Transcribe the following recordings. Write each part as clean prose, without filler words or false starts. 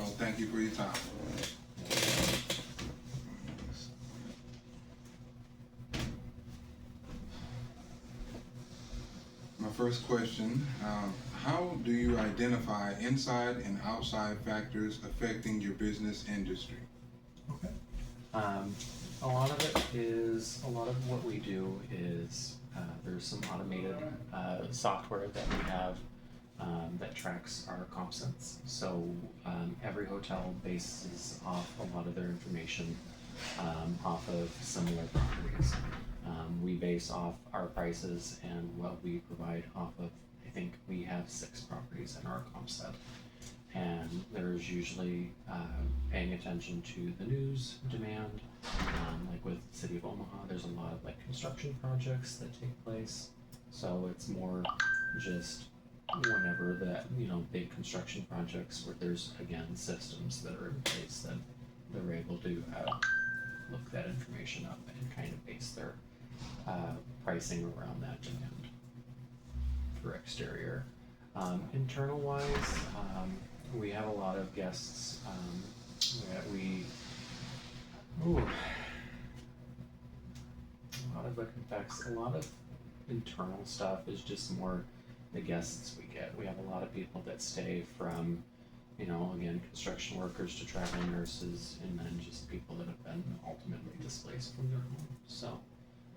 Well, thank you for your time. My first question, how do you identify inside and outside factors affecting your business industry? Okay. A lot of what we do is there's some automated software that we have that tracks our comp sets. So every hotel bases off a lot of their information off of similar properties. We base off our prices and what we provide off of, I think we have 6 properties in our comp set. And there's usually paying attention to the news, demand, like with the City of Omaha, there's a lot of like construction projects that take place. So it's more just whenever that, big construction projects where there's, again, systems that are in place that they're able to look that information up and kind of base their pricing around that demand for exterior. Internal wise, we have a lot of guests that a lot of it affects, a lot of internal stuff is just more the guests we get. We have a lot of people that stay from, again, construction workers to traveling nurses, and then just people that have been ultimately displaced from their home. So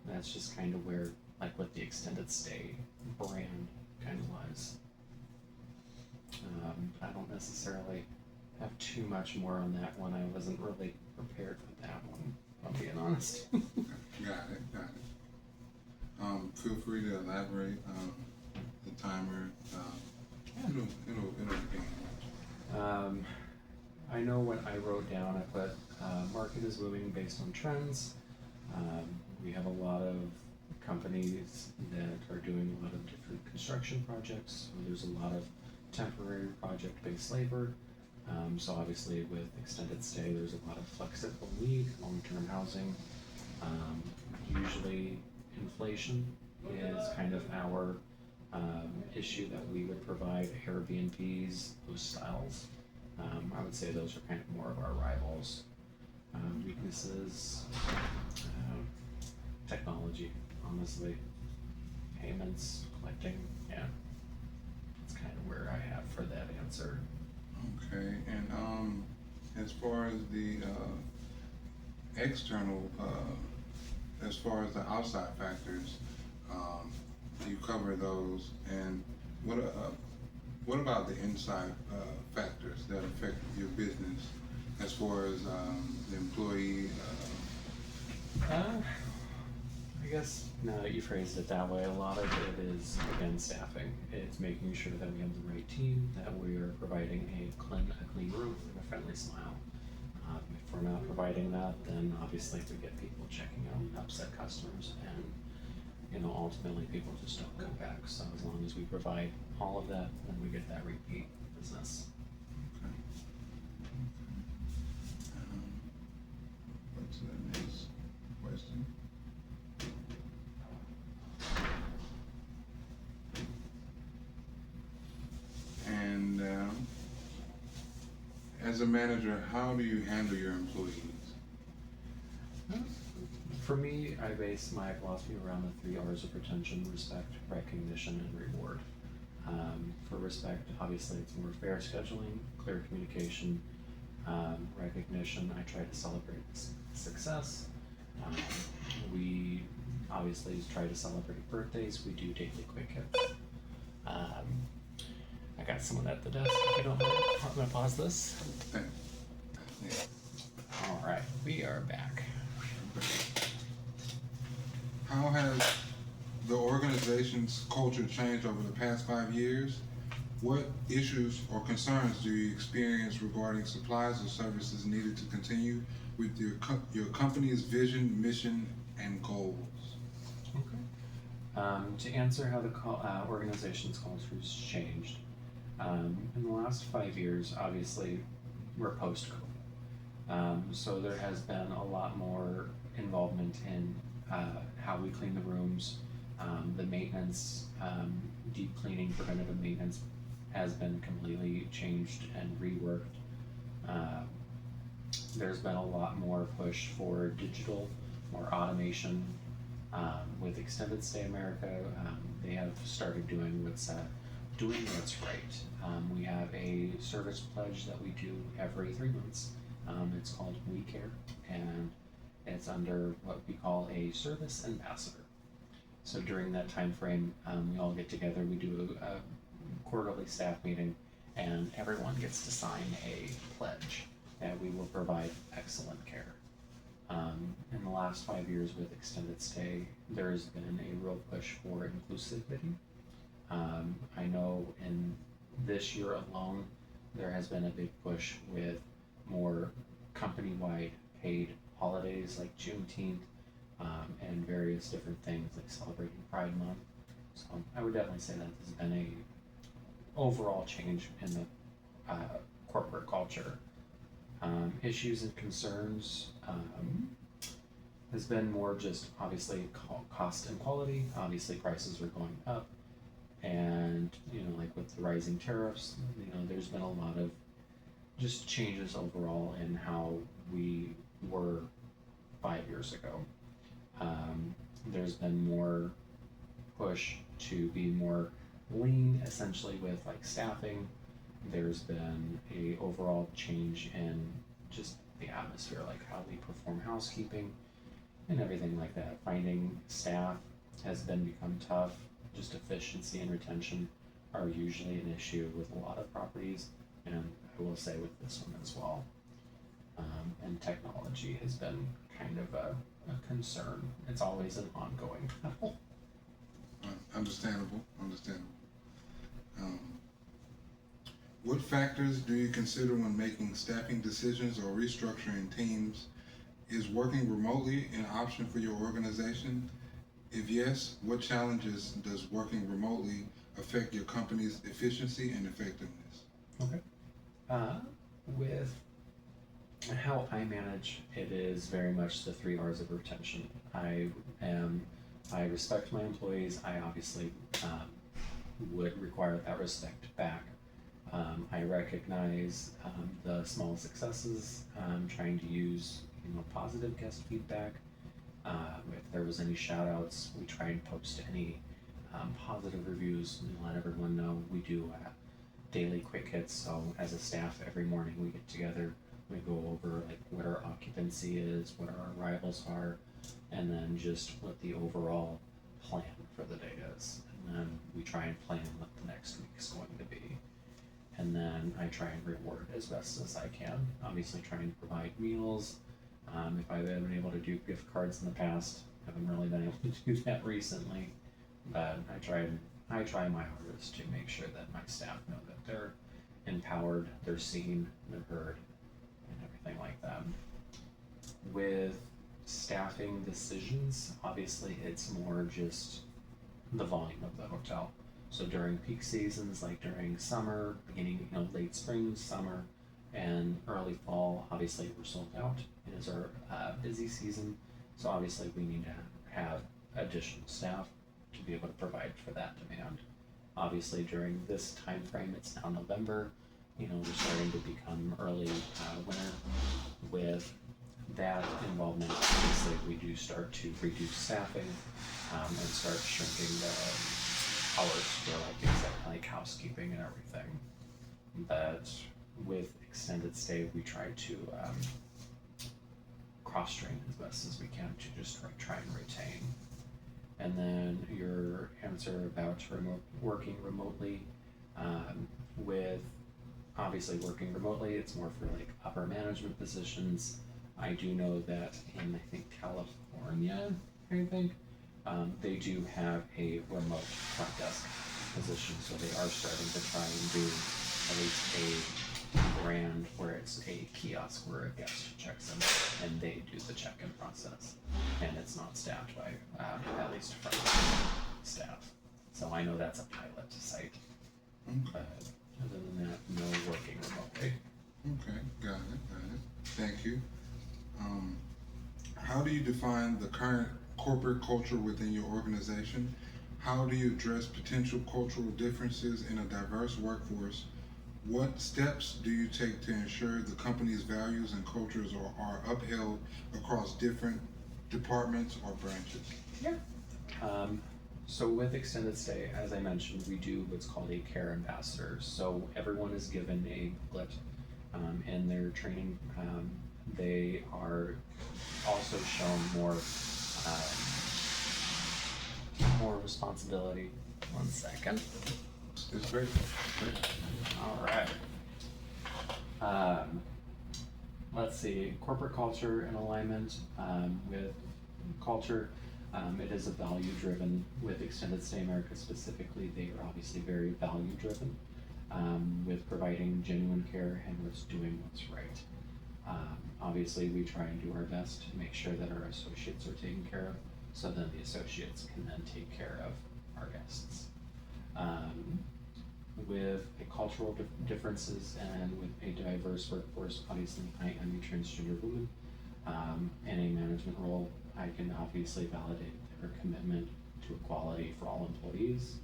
that's just kind of where, like, what the extended stay brand kind of lies. I don't necessarily have too much more on that one. I wasn't really prepared for that one, if I'm being honest. Got it. Feel free to elaborate. The timer. It'll be. I know when I wrote down, I put market is moving based on trends. We have a lot of companies that are doing a lot of different construction projects. There's a lot of temporary project-based labor. So obviously with extended stay, there's a lot of flexible need, long-term housing. Usually inflation is kind of our issue that we would provide, Airbnbs, those styles. I would say those are kind of more of our rivals. Weaknesses, technology, honestly, payments, collecting, yeah. That's kind of where I have for that answer. Okay, and as far as the external, as far as the outside factors, you cover those, and what about the inside factors that affect your business, as far as the employee? I guess now that you phrased it that way, a lot of it is, again, staffing. It's making sure that we have the right team, that we are providing a clean room and a friendly smile. If we're not providing that, then obviously we get people checking out, upset customers, and ultimately people just don't come back. So as long as we provide all of that, then we get that repeat business. Okay. What's the next question? And as a manager, how do you handle your employees? For me, I base my philosophy around the 3 R's of retention: respect, recognition, and reward. For respect, obviously, it's more fair scheduling, clear communication, recognition. I try to celebrate success. We obviously try to celebrate birthdays. We do daily quick hits. I got someone at the desk, if you don't mind. I'm gonna pause this. Yeah. All right, we are back. How has the organization's culture changed over the past 5 years? What issues or concerns do you experience regarding supplies or services needed to continue with your company's vision, mission, and goals? Okay. To answer how the organization's culture has changed, in the last 5 years, obviously, we're post-COVID. So there has been a lot more involvement in how we clean the rooms, the maintenance, deep cleaning, preventative maintenance has been completely changed and reworked. Um, there's been a lot more push for digital, more automation. With Extended Stay America, they have started doing what's right. We have a service pledge that we do every 3 months. It's called We Care, and it's under what we call a service ambassador. So during that time frame, we all get together. We do a quarterly staff meeting, and everyone gets to sign a pledge that we will provide excellent care. In the last 5 years with Extended Stay, there's been a real push for inclusivity. I know in this year alone, there has been a big push with more company-wide paid holidays like Juneteenth, and various different things like celebrating Pride Month. So I would definitely say that there's been a overall change in the corporate culture. Issues and concerns has been more just obviously cost and quality. Obviously prices are going up, and like with the rising tariffs, there's been a lot of just changes overall in how we were 5 years ago. There's been more push to be more lean, essentially with like staffing. There's been a overall change in just the atmosphere, like how we perform housekeeping and everything like that. Finding staff has become tough. Just efficiency and retention are usually an issue with a lot of properties, and I will say with this one as well. And technology has been kind of a concern. It's always an ongoing battle. Understandable. What factors do you consider when making staffing decisions or restructuring teams? Is working remotely an option for your organization? If yes, what challenges does working remotely affect your company's efficiency and effectiveness? Okay. With how I manage, it is very much the 3 R's of retention. I respect my employees. I obviously would require that respect back. I recognize the small successes. Trying to use positive guest feedback. If there was any shout outs, we try and post any positive reviews and let everyone know. We do daily quick hits, so as a staff every morning we get together, we go over like what our occupancy is, what our arrivals are, and then just what the overall plan for the day is. And then we try and plan what the next week is going to be. And then I try and reward as best as I can. Obviously trying to provide meals. If I've been able to do gift cards in the past, I haven't really been able to do that recently, but I try my hardest to make sure that my staff know that they're empowered, they're seen, they're heard, and everything like that. With staffing decisions, obviously it's more just the volume of the hotel. So during peak seasons, like during summer, beginning, late spring, summer, and early fall, obviously we're sold out. It is our busy season, so obviously we need to have additional staff to be able to provide for that demand. Obviously during this time frame, it's now November, we're starting to become early winter. With that involvement, obviously we do start to reduce staffing and start shrinking the hours for like housekeeping and everything. But with Extended Stay, we try to cross-train as best as we can to just try and retain. And then your answer about working remotely, with obviously working remotely, it's more for like upper management positions. I do know that in, I think, California, they do have a remote front desk position, so they are starting to try and do at least a brand where it's a kiosk where a guest checks in and they do the check-in process, and it's not staffed by at least front staff. So I know that's a pilot site, but other than that, no working remotely. Okay, got it. Thank you. How do you define the current corporate culture within your organization? How do you address potential cultural differences in a diverse workforce? What steps do you take to ensure the company's values and cultures are upheld across different departments or branches? Yeah. So with extended stay, as I mentioned, we do what's called a care ambassador. So everyone is given a booklet in their training. They are also shown more responsibility. One second. It's great. All right. Let's see, corporate culture and alignment with culture. It is a value driven with Extended Stay America specifically. They are obviously very value driven with providing genuine care and with doing what's right. Obviously, we try and do our best to make sure that our associates are taken care of, so then the associates can then take care of our guests. With cultural differences and with a diverse workforce, obviously I am a transgender woman in a management role. I can obviously validate their commitment to equality for all employees.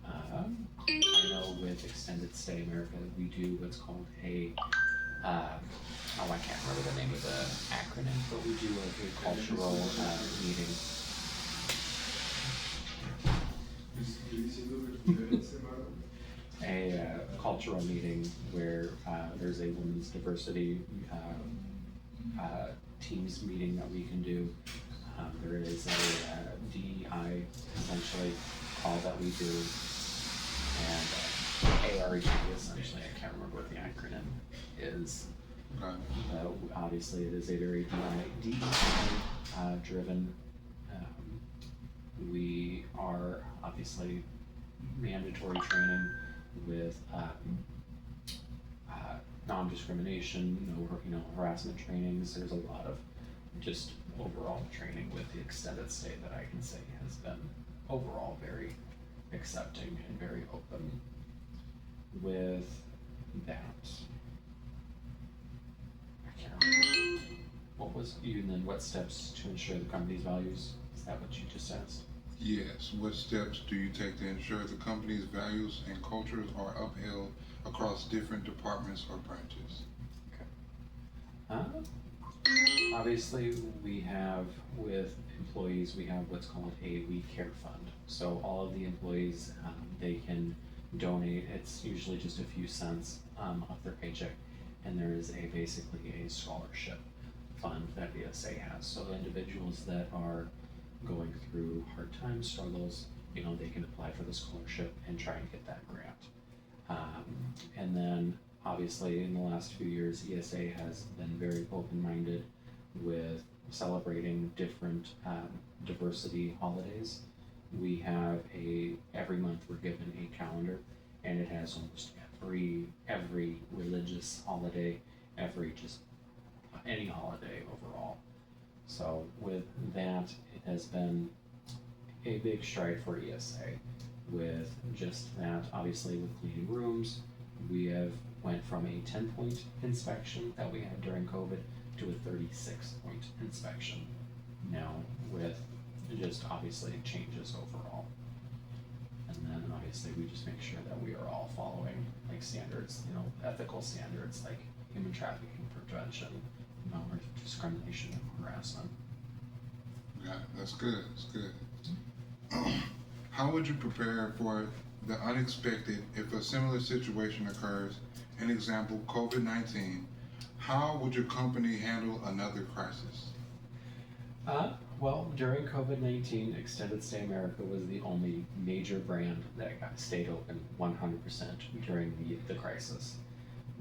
I know with Extended Stay America, we do what's called a, I can't remember the name of the acronym, but we do a cultural meeting. A cultural meeting where there's a women's diversity teams meeting that we can do. There is a DEI essentially call that we do, and ARG essentially. I can't remember what the acronym is. Okay. Obviously, it is a very DEI driven. We are obviously mandatory training with non-discrimination, no harassment trainings. There's a lot of just overall training with the extended stay that I can say has been overall very accepting and very open. With that, I can't remember what was you and then what steps to ensure the company's values. Is that what you just asked? Yes. What steps do you take to ensure the company's values and cultures are upheld across different departments or branches? Obviously, we have with employees, we have what's called a We Care Fund. So all of the employees, they can donate. It's usually just a few cents off their paycheck, and there is basically a scholarship fund that VSA has. So individuals that are going through hard times, struggles, they can apply for the scholarship and try and get that grant. And then obviously in the last few years, ESA has been very open-minded with celebrating different diversity holidays. We have every month we're given a calendar, and it has almost every religious holiday, any holiday overall. So with that, it has been a big stride for ESA with just that. Obviously with cleaning rooms, we have went from a 10-point inspection that we had during COVID to a 36-point inspection now, with just obviously changes overall. And then obviously we just make sure that we are all following like standards, ethical standards like human trafficking prevention, discrimination and harassment. Yeah, that's good. That's good. How would you prepare for the unexpected if a similar situation occurs? An example, COVID-19. How would your company handle another crisis? Well, during COVID-19, Extended Stay America was the only major brand that stayed open 100% during the crisis.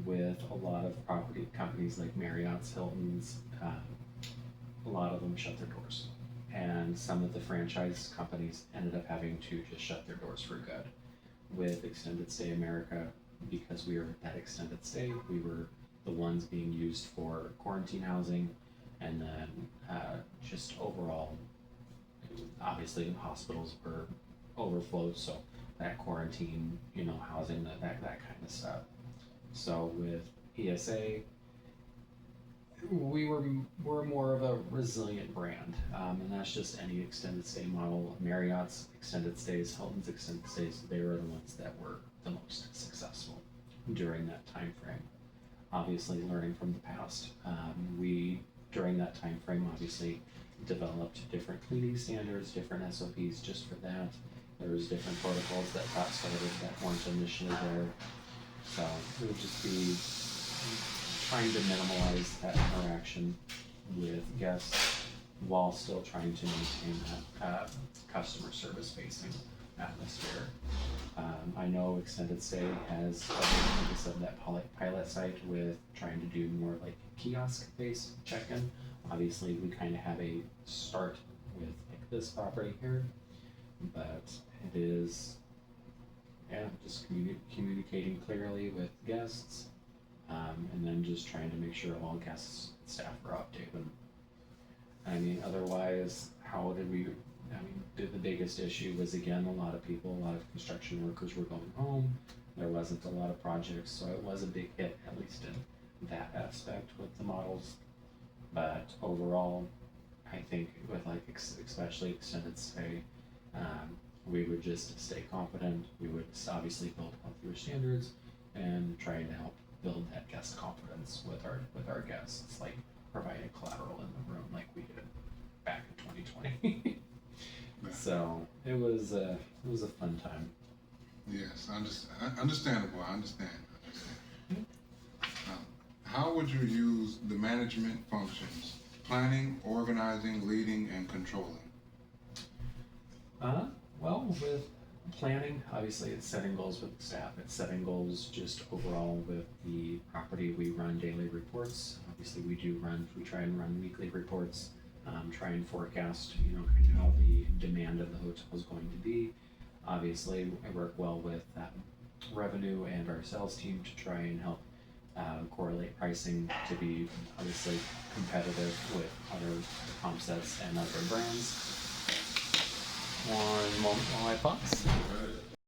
With a lot of property companies like Marriott's, Hilton's, a lot of them shut their doors. And some of the franchise companies ended up having to just shut their doors for good. With Extended Stay America, because we were at extended stay, we were the ones being used for quarantine housing, and then just overall, obviously hospitals were overflowed, so that quarantine, housing, that kind of stuff. So with ESA, we're more of a resilient brand, and that's just any extended stay model. Marriott's extended stays, Hilton's extended stays, they were the ones that were the most successful. during that time frame. Obviously, learning from the past, we during that time frame obviously developed different cleaning standards, different SOPs just for that. There was different protocols that got started that weren't initially there. So it would just be trying to minimize that interaction with guests while still trying to maintain that customer service facing atmosphere. I know Extended Stay has, like I said, that pilot site with trying to do more like kiosk-based check-in. Obviously, we kind of have a start with like this property here, but it is, yeah, just communicating clearly with guests, and then just trying to make sure all guests and staff are updated. I mean, otherwise, how did we? I mean, the biggest issue was again a lot of construction workers were going home. There wasn't a lot of projects, so it was a big hit, at least in that aspect with the models. But overall, I think with like especially Extended Stay, we would just stay confident. We would obviously build healthier standards and try to help build that guest confidence with our guests, like providing collateral in the room like we did back in 2020. So it was a fun time. Yes, understandable. I understand. How would you use the management functions: planning, organizing, leading, and controlling? Well, with planning, obviously it's setting goals with the staff. It's setting goals just overall with the property. We run daily reports. Obviously we try and run weekly reports, try and forecast, kind of how the demand of the hotel is going to be. Obviously I work well with revenue and our sales team to try and help correlate pricing to be obviously competitive with other comp sets and other brands. One moment while I pause.